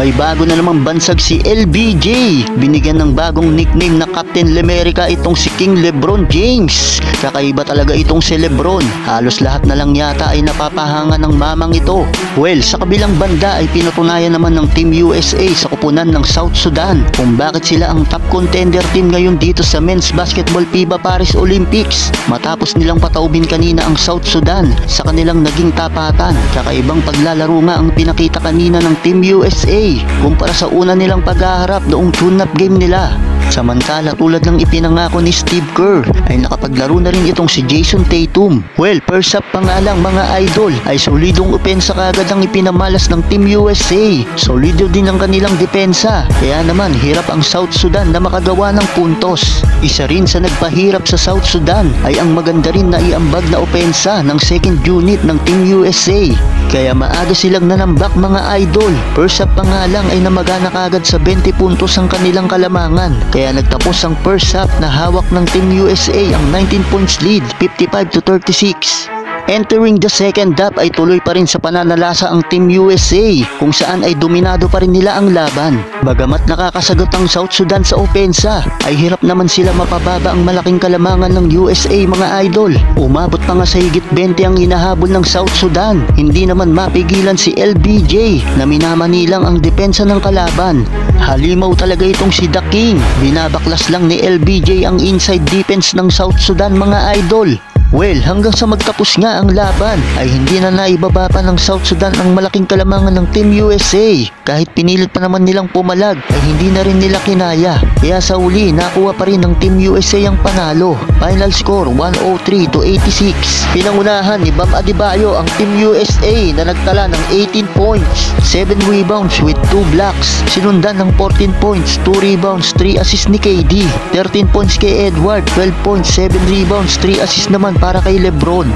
May bago na namang bansag si LBJ. Binigyan ng bagong nickname na Captain Lemerica itong si King Lebron James. Kakaiba talaga itong si Lebron. Halos lahat na lang yata ay napapahanga ng mamang ito. Well, sa kabilang banda ay pinatunayan naman ng Team USA sa kupunan ng South Sudan kung bakit sila ang top contender team ngayon dito sa Men's Basketball FIBA Paris Olympics. Matapos nilang pataubin kanina ang South Sudan sa kanilang naging tapatan. Kakaibang paglalaro nga ang pinakita kanina ng Team USA kumpara sa una nilang paghaharap noong tune-up game nila. Samantala, tulad ng ipinangako ni Steve Kerr, ay nakapaglaro na rin itong si Jason Tatum. Well, first up pa nga lang mga idol, ay solidong opensa kagad ang ipinamalas ng Team USA. Solido din ang kanilang depensa, kaya naman hirap ang South Sudan na makagawa ng puntos. Isa rin sa nagpahirap sa South Sudan ay ang maganda rin na iambag na opensa ng second unit ng Team USA. Kaya maaga silang nanambak mga idol. First up pa nga lang ay namagana kagad sa 20 puntos ang kanilang kalamangan. Kaya nagtapos ang first half na hawak ng Team USA ang 19 points lead, 55-36. Entering the second half ay tuloy pa rin sa pananalasa ang Team USA kung saan ay dominado pa rin nila ang laban. Bagamat nakakasagot ang South Sudan sa opensa, ay hirap naman sila mapababa ang malaking kalamangan ng USA mga idol. Umabot pa nga sa higit 20 ang hinahabol ng South Sudan. Hindi naman mapigilan si LBJ na minamanilang ang depensa ng kalaban. Halimaw talaga itong si The King. Binabaklas lang ni LBJ ang inside defense ng South Sudan mga idol. Well, hanggang sa magtapos nga ang laban ay hindi na naibaba pa ng South Sudan ang malaking kalamangan ng Team USA. Kahit pinilit pa naman nilang pumalag ay hindi na rin nila kinaya. Kaya sa uli nakuha pa rin ng Team USA ang panalo. Final score 103-86. Pinangunahan ni Bam Adebayo ang Team USA na nagtala ng 18 points, 7 rebounds with 2 blocks. Sinundan ng 14 points, 2 rebounds, 3 assists ni KD. 13 points kay Edward, 12 points, 7 rebounds, 3 assists naman para kay Lebron.